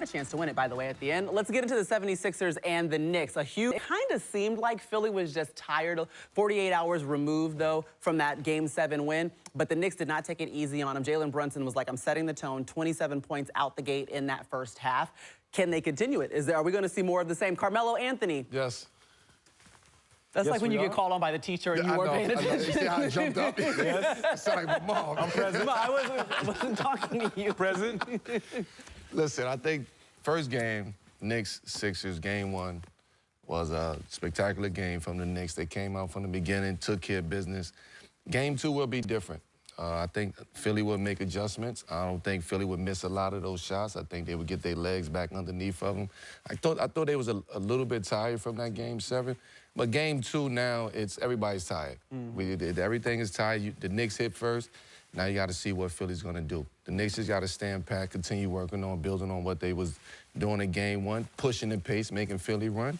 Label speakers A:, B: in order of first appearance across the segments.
A: A chance to win it, by the way, at the end. Let's get into the 76ers and the Knicks. It kind of seemed like Philly was just tired. 48 hours removed, though, from that Game 7 win. But the Knicks did not take it easy on them. Jalen Brunson was like, I'm setting the tone. 27 points out the gate in that first half. Can they continue it? Are we going to see more of the same? Carmelo Anthony.
B: Yes.
A: That's
B: yes,
A: like when you get called on by the teacher and you weren't paying attention.
B: You see how I jumped up? Yes. I sound like my mom.
C: I'm present.
A: I wasn't talking to you.
C: Present.
B: Listen, I think first game, Knicks, Sixers, game 1 was a spectacular game from the Knicks. They came out from the beginning, took care of business. Game 2 will be different. I think Philly will make adjustments. I don't think Philly would miss a lot of those shots. I think they would get their legs back underneath of them. I thought they was a little bit tired from that Game 7. But Game 2 now, everybody's tired. Everything is tired. The Knicks hit first. Now you got to see what Philly's going to do. The Knicks just got to stand pat, continue working on, building on what they was doing in Game 1, pushing the pace, making Philly run,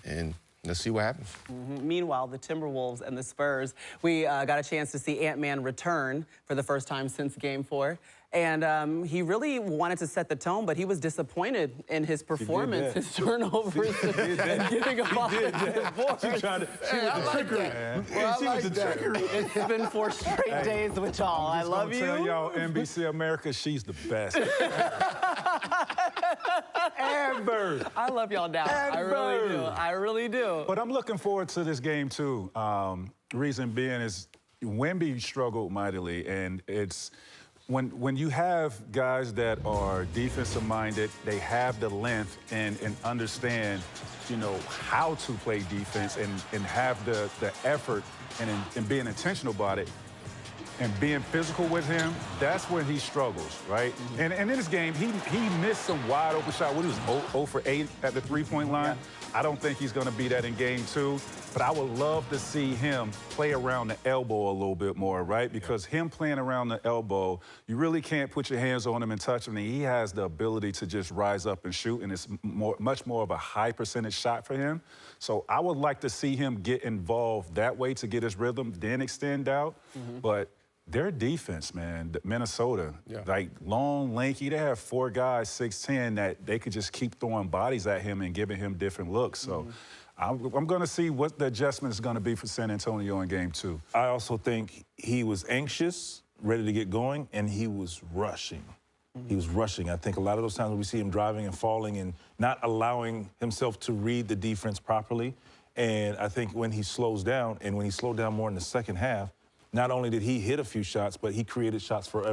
B: and let's see what happens.
A: Meanwhile, the Timberwolves and the Spurs, we got a chance to see Ant-Man return for the first time since Game 4. And he really wanted to set the tone, but he was disappointed in his performance, his turnovers, and giving up off the board.
C: She was the trickery.
B: Well,
C: she was the trickery.
A: It's been 4 straight days with y'all. I love you.
C: Tell y'all, NBC America, she's the best. Amber.
A: I love y'all down. I really do. I really do.
C: But I'm looking forward to this game, too. Reason being is Wemby struggled mightily, and it's when you have guys that are defensive-minded, they have the length and understand, you know, how to play defense and have the effort and being intentional about it and being physical with him, that's when he struggles, right? And in this game, he missed some wide-open shot. What, he was 0 for 8 at the three-point line? I don't think he's going to be that in Game 2, but I would love to see him play around the elbow a little bit more, right? Because him playing around the elbow, you really can't put your hands on him and touch him. And he has the ability to just rise up and shoot, and it's much more of a high percentage shot for him. So I would like to see him get involved that way to get his rhythm, then extend out. But their defense, man, Minnesota, like long, lanky, they have 4 guys, 6'10", that they could just keep throwing bodies at him and giving him different looks. So I'm going to see what the adjustment is going to be for San Antonio in Game 2.
D: I also think he was anxious, ready to get going, and he was rushing. He was rushing. I think a lot of those times when we see him driving and falling and not allowing himself to read the defense properly. And I think when he slows down, and when he slowed down more in the second half, not only did he hit a few shots, but he created shots for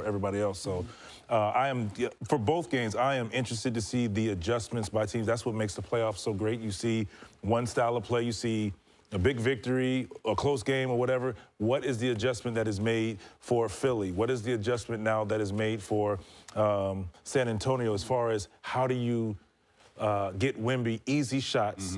D: everybody else. So for both games, I am interested to see the adjustments by teams. That's what makes the playoffs so great. You see one style of play, you see a big victory, a close game or whatever. What is the adjustment that is made for Philly? What is the adjustment now that is made for San Antonio as far as how do you get Wemby easy shots,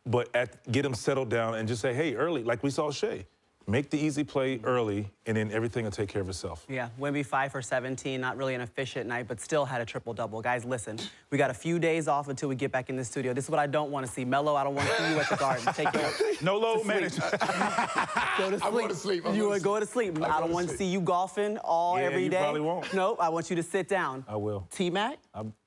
D: but get him settled down and just say, hey, early, like we saw Shea. Make the easy play early, and then everything will take care of itself.
A: Yeah, Wemby 5 for 17, not really an efficient night, but still had a triple-double. Guys, listen, we got a few days off until we get back in the studio. This is what I don't want to see. Melo, I don't want to see you at the Garden. Take your
C: no load management.
A: Go to sleep.
B: I'm going to sleep.
A: You would go to sleep. I don't want to see you golfing every day.
D: You probably won't.
A: Nope, I want you to sit down.
D: I will.
A: T-Mac,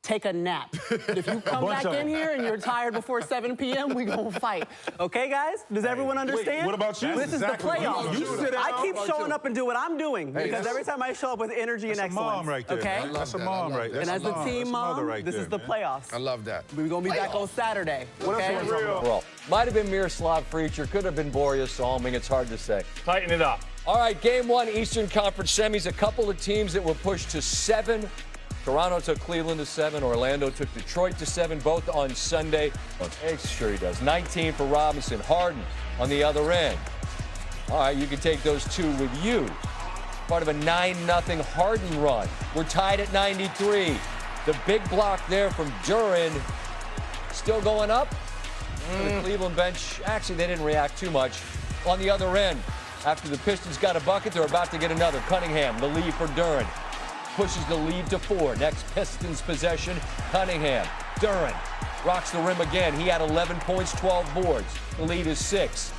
A: take a nap. If you come back in here and you're tired before 7 p.m., we're going to fight. Okay, guys? Does everyone understand?
D: Wait, what about you?
A: This is the playoffs. I keep showing up and do what I'm doing because every time I show up with energy and excellence.
C: That's a mom right there.
A: Okay?
C: That's a mom right there.
A: And as a team mom, this is the playoffs.
B: I love that.
A: We're going to be back on Saturday. Okay?
E: Well, might have been Miroslav Freacher, could have been Boris Salming. It's hard to say.
C: Tighten it up.
E: All right, Game 1, Eastern Conference semis. A couple of teams that were pushed to 7. Toronto took Cleveland to 7. Orlando took Detroit to 7, both on Sunday. Sure he does. 19 for Robinson. Harden on the other end. All right, you can take those 2 with you. Part of a 9-0 Harden run. We're tied at 93. The big block there from Duran. Still going up. The Cleveland bench, actually, they didn't react too much. On the other end, after the Pistons got a bucket, they're about to get another. Cunningham, the lead for Duran. Pushes the lead to 4. Next Pistons possession, Cunningham. Duran rocks the rim again. He had 11 points, 12 boards. The lead is 6.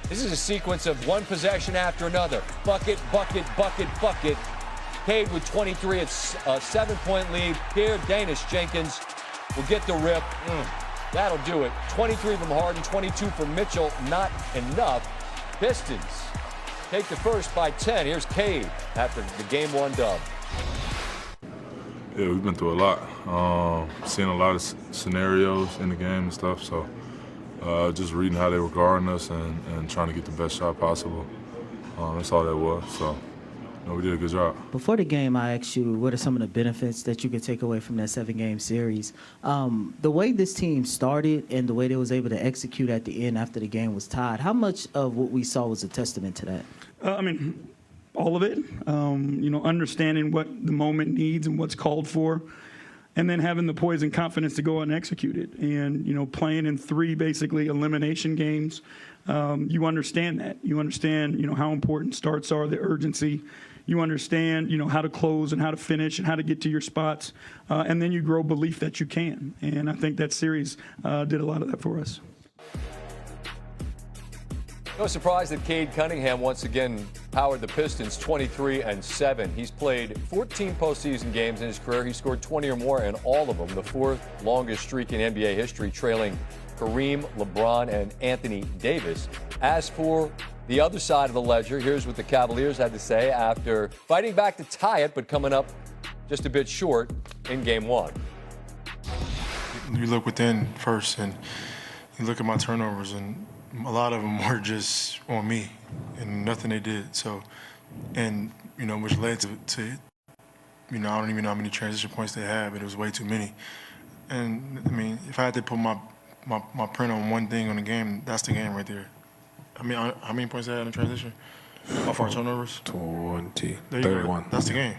E: This is a sequence of one possession after another. Bucket, bucket, bucket, bucket. Cade with 23, it's a 7-point lead. Here, Danish Jenkins will get the rip. That'll do it. 23 from Harden, 22 from Mitchell. Not enough. Pistons take the first by 10. Here's Cade after the Game 1 dub.
F: Yeah, we've been through a lot. Seeing a lot of scenarios in the game and stuff. So just reading how they were guarding us and trying to get the best shot possible. That's all that was. So we did a good job.
G: Before the game, I asked you what are some of the benefits that you could take away from that 7-game series. The way this team started and the way they was able to execute at the end after the game was tied, how much of what we saw was a testament to that?
H: I mean, all of it. Understanding what the moment needs and what's called for, and then having the poise and confidence to go out and execute it. And, playing in 3 basically elimination games, you understand that. You understand, how important starts are, the urgency. You understand, how to close and how to finish and how to get to your spots. And then you grow belief that you can. And I think that series did a lot of that for us.
E: No surprise that Cade Cunningham once again powered the Pistons 23-7. He's played 14 postseason games in his career. He scored 20 or more in all of them, the 4th longest streak in NBA history, trailing Kareem, LeBron, and Anthony Davis. As for the other side of the ledger, here's what the Cavaliers had to say after fighting back to tie it, but coming up just a bit short in Game 1.
I: You look within first, and you look at my turnovers, and a lot of them were just on me and nothing they did. So, and, which led to I don't even know how many transition points they had, but it was way too many. And, I mean, if I had to put my print on one thing on the game, that's the game right there. I mean, how many points they had in transition? Off our turnovers?
F: 20,
I: there you
F: 31.
I: Go. That's the game.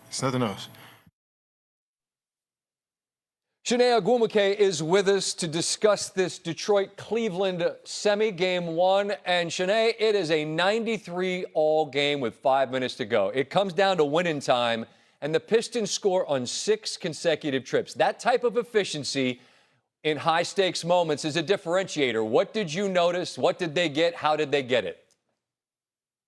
I: It's nothing else.
E: Shanae Ogwumike is with us to discuss this Detroit-Cleveland semi-Game 1. And Shanae, it is a 93-all game with 5 minutes to go. It comes down to winning time, and the Pistons score on 6 consecutive trips. That type of efficiency in high-stakes moments is a differentiator. What did you notice? What did they get? How did they get it?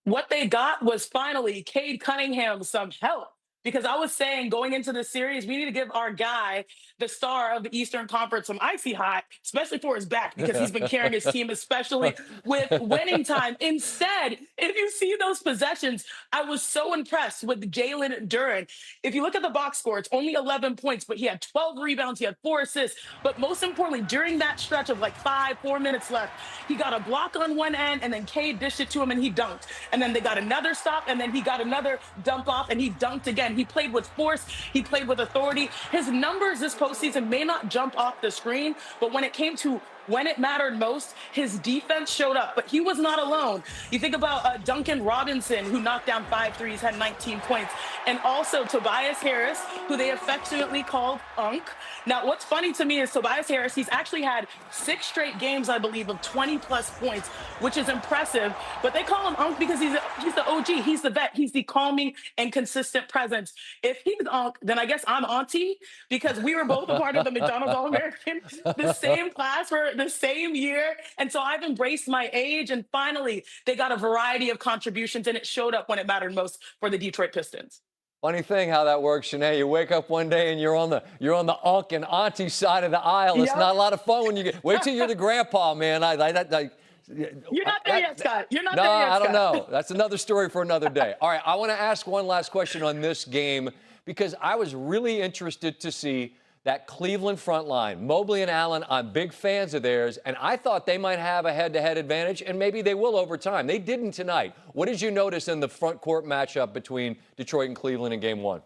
J: What they got was finally Cade Cunningham some help. Because I was saying going into the series, we need to give our guy, the star of the Eastern Conference, some icy hot, especially for his back, because he's been carrying his team, especially with winning time. Instead, if you see those possessions, I was so impressed with Jalen Duren. If you look at the box score, it's only 11 points, but he had 12 rebounds, he had 4 assists. But most importantly, during that stretch of 4 minutes left, he got a block on one end, and then Cade dished it to him, and he dunked. And then they got another stop, and then he got another dump off, and he dunked again. He played with force. He played with authority. His numbers this postseason may not jump off the screen, but when it came to when it mattered most, his defense showed up. But he was not alone. You think about Duncan Robinson, who knocked down 5 threes, had 19 points. And also Tobias Harris, who they affectionately called Unk. Now, what's funny to me is Tobias Harris, he's actually had 6 straight games, I believe, of 20-plus points, which is impressive. But they call him Unk because he's the OG. He's the vet. He's the calming and consistent presence. If he's Unk, then I guess I'm Auntie, because we were both a part of the McDonald's All-American, the same class for the same year. And so I've embraced my age, and finally they got a variety of contributions, and it showed up when it mattered most for the Detroit Pistons.
E: Funny thing how that works, Shanae. You wake up one day and you're on the Unc and Auntie side of the aisle. It's not a lot of fun when you get. Wait till you're the grandpa, man.
J: You're not there yet, Scott. You're not there yet,
E: I don't
J: Scott.
E: know. That's another story for another day. All right, I want to ask one last question on this game, because I was really interested to see that Cleveland front line. Mobley and Allen, I'm big fans of theirs, and I thought they might have a head-to-head advantage, and maybe they will over time. They didn't tonight. What did you notice in the front court matchup between Detroit and Cleveland in Game 1?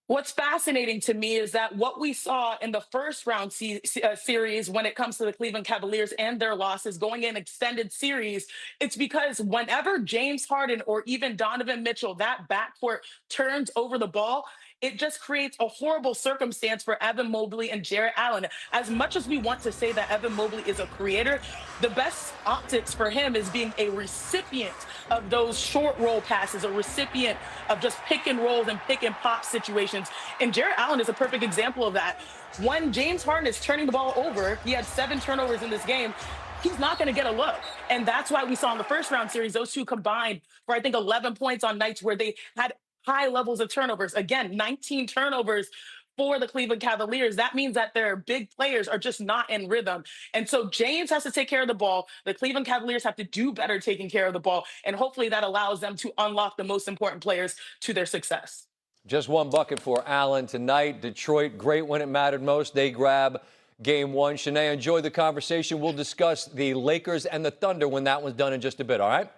J: What's fascinating to me is that what we saw in the first round series when it comes to the Cleveland Cavaliers and their losses going in extended series, it's because whenever James Harden or even Donovan Mitchell, that backcourt turns over the ball, it just creates a horrible circumstance for Evan Mobley and Jarrett Allen. As much as we want to say that Evan Mobley is a creator, the best optics for him is being a recipient of those short roll passes, a recipient of just pick and rolls and pick and pop situations. And Jarrett Allen is a perfect example of that. When James Harden is turning the ball over, he had 7 turnovers in this game, he's not going to get a look. And that's why we saw in the first round series, those two combined for, I think, 11 points on nights where they had high levels of turnovers. Again, 19 turnovers for the Cleveland Cavaliers. That means that their big players are just not in rhythm. And so James has to take care of the ball. The Cleveland Cavaliers have to do better taking care of the ball. And hopefully that allows them to unlock the most important players to their success.
E: Just one bucket for Allen tonight. Detroit, great when it mattered most. They grab game one. Shanae, enjoy the conversation. We'll discuss the Lakers and the Thunder when that one's done in just a bit, all right?